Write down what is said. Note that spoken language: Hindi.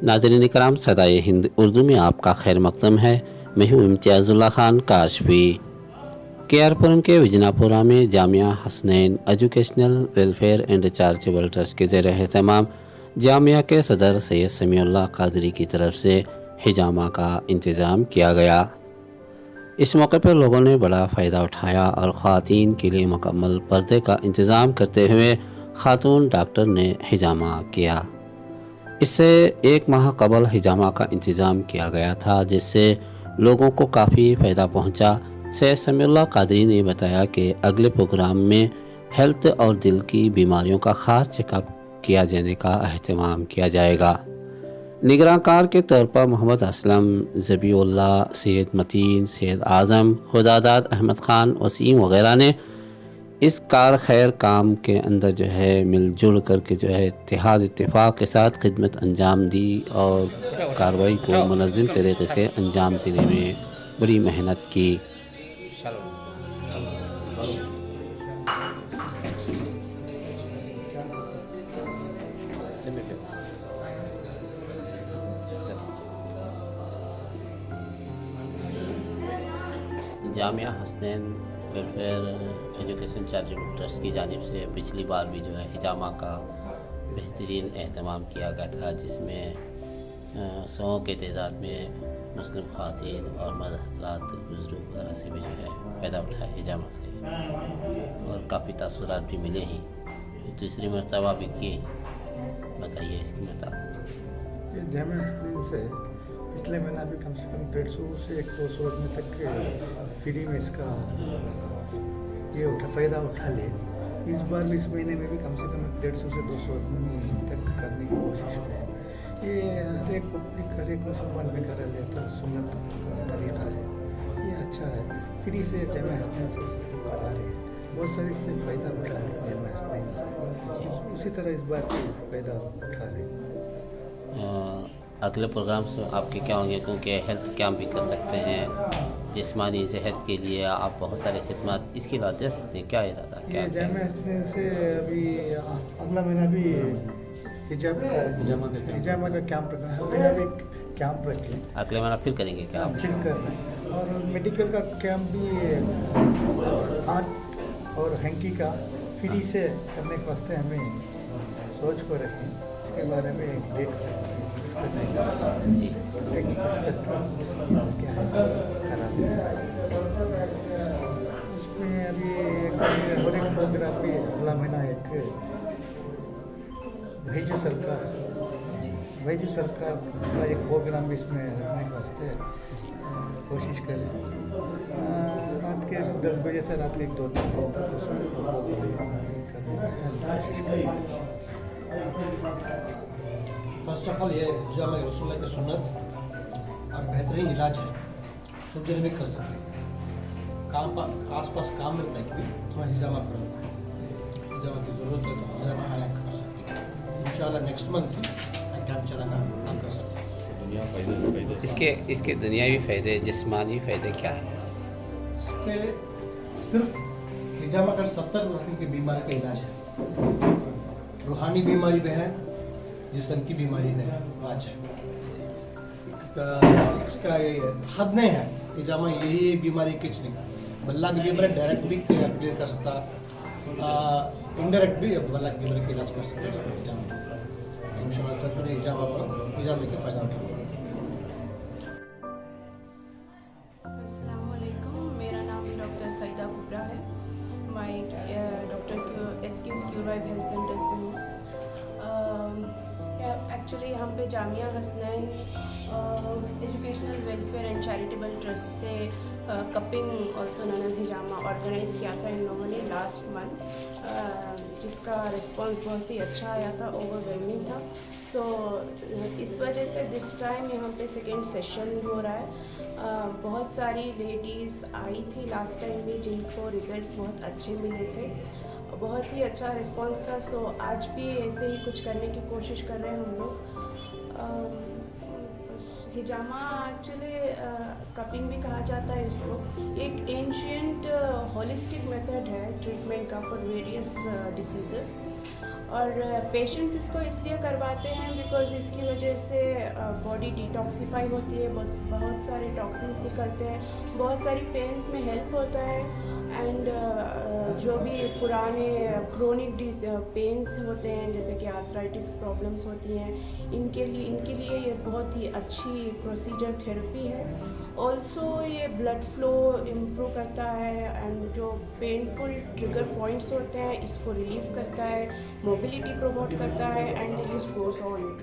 नाज़रीन इकराम, सदाए हिंद उर्दू में आपका खैर मक़दम है। मैं हूँ इम्तियाज़ुल्लाह खान काशफी। केआरपुरम के विजनापुरा में Jamia Hasnain educational welfare and charitable trust के ज़ेर एहतमाम जामिया के सदर सैयद समीउल्लाह कादरी की तरफ से हिजामा का इंतज़ाम किया गया। इस मौके पर लोगों ने बड़ा फ़ायदा उठाया और ख़वातीन के लिए मुकम्मल पर्दे का इंतज़ाम करते हुए खातून डॉक्टर ने हिजामा किया। इससे एक माह कबल हिजामा का इंतज़ाम किया गया था, जिससे लोगों को काफ़ी फ़ायदा पहुंचा। सैयद समीउल्लाह कादरी ने बताया कि अगले प्रोग्राम में हेल्थ और दिल की बीमारियों का ख़ास चेकअप किया जाने का अहतमाम किया जाएगा। निगरानकार के तौर पर मोहम्मद असलम, ज़बीउल्लाह, सैयद मतीन, सैयद आज़म, खुदादाद अहमद ख़ान, वसीम वग़ैरह ने इस कार खैर काम के अंदर जो है मिलजुल करके जो है इत्तेफाक के साथ खिदमत अंजाम दी और कार्रवाई को मुनज़्ज़म तरीके से अंजाम देने में बड़ी मेहनत की। Jamia Hasnain welfare education charitable trust की जानिब से पिछली बार भी जो है हिजामा का बेहतरीन एहतमाम किया गया था, जिसमें 100 के तादाद में मुस्लिम ख़वातीन और मर्द हज़रात बुज़ुर्ग वगैरह से भी जो है फ़ायदा उठाया हिजामा से और काफ़ी तासुरात भी मिले ही। दूसरी मरतबा भी किए। बताइए इसकी मतलब। ये जामिया हसनैन से पिछले महीना भी कम से कम 150 से 200 आदमी तक फ्री में इसका ये फ़ायदा उठा ले। इस बार भी इस महीने में भी कम से कम 150 से 200 आदमी तक करने की कोशिश करें। ये हर एक पब्लिक, हर एक मुसलमान भी कर लेता सुन्नत का तरीका है, ये अच्छा है। फ्री से जामिया हसनैन से करा रहे हैं, बहुत सारे इससे फ़ायदा उठा रहे हैं जामिया हसनैन से। उसी तरह इस बार भी फ़ायदा उठा रहे हैं। अगले प्रोग्राम से आपके क्या होंगे, क्योंकि हेल्थ कैंप भी कर सकते हैं, जिस्मानी सेहत के लिए आप बहुत सारे खिदमत इसके बाद दे सकते हैं। क्या इरादा क्या? जामिया हसनैन से अभी अगला महीना भी हिजामा का कैंप रखना है, भी कैंप रखें। अगले महीना फिर करेंगे क्या? फिर करना है। और मेडिकल का कैंप भी हार्ट और हैंकी का फ्री से करने के वास्ते हमें सोच को रखें। इसके बारे में एक डेट जी क्या है उसमें अभी और एक प्रोग्राम भी अगला महीना एक भेजू सरकार का एक प्रोग्राम भी इसमें रखने के वास्ते कोशिश करें। रात के 10 बजे से रात के 2 तक उसमें करने के वास्ते कोशिश करें। फर्स्ट ऑफ ऑल ये हिजामा रसूलुल्लाह की सुन्नत और बेहतरीन इलाज है, सब जगह भी कर सकते हैं। काम आस पास काम मिलता है कि थोड़ा हिजामा करो, हिजामा की ज़रूरत है तो हिजामा आया कर सकते हैं। इंशाल्लाह नेक्स्ट मंथ कैंप चलाना आप कर सकते हैं। इसके दुनियावी फ़ायदे, जिस्मानी फ़ायदे क्या है? इसके सिर्फ हिजामा का 70 नस्ल की बीमारी का इलाज है। रूहानी बीमारी भी है, जिस्म की बीमारी है, इलाज है। इसका हद नहीं है, हिजामा यही बीमारी कुछ नहीं। बल्ला की बीमारी डायरेक्ट भी क्लियर कर सकता, इनडायरेक्ट भी बल्ला की बीमारी का इलाज कर सकता है इसमें हिजामा। इंशाल्लाह सब ने हिजामे का फ़ायदा उठाना। अस्सलाम वालेकुम, मेरा नाम डॉक्टर सईदा कुबरा है। मैं डॉक्टर एसक्यूज क्यूराइब हेल्थ सेंटर से हूँ। एक्चुअली यहाँ पे Jamia Hasnain educational welfare and charitable trust से कपिंग ऑल्सो नोन एज हिजामा ऑर्गेनाइज़ किया था इन लोगों ने लास्ट मंथ, जिसका रिस्पांस बहुत ही अच्छा आया था, ओवरवेलमिंग था। सो इस वजह से दिस टाइम यहाँ पे सेकेंड सेशन हो रहा है। बहुत सारी लेडीज़ आई थी लास्ट टाइम भी, जिनको रिजल्ट्स बहुत अच्छे मिले थे, बहुत ही अच्छा रिस्पांस था। सो आज भी ऐसे ही कुछ करने की कोशिश कर रहे हैं हम लोग। हिजामा एक्चुअली कपिंग भी कहा जाता है इसको, एक एंशियंट होलिस्टिक मेथड है ट्रीटमेंट का फॉर वेरियस डिसीजेस। और पेशेंट्स इसको इसलिए करवाते हैं बिकॉज इसकी वजह से बॉडी डिटॉक्सीफाई होती है, बहुत सारे टॉक्सिन्स निकलते हैं, बहुत सारी पेन्स में हेल्प होता है। एंड जो भी पुराने क्रोनिक पेन्स होते हैं जैसे कि आर्थराइटिस प्रॉब्लम्स होती हैं, इनके लिए ये बहुत ही अच्छी प्रोसीजर थेरेपी है। ऑल्सो ये ब्लड फ्लो इम्प्रूव करता है एंड जो पेनफुल ट्रिगर पॉइंट्स होते हैं इसको रिलीव करता है, मोबिलिटी प्रमोट करता है and the list goes on.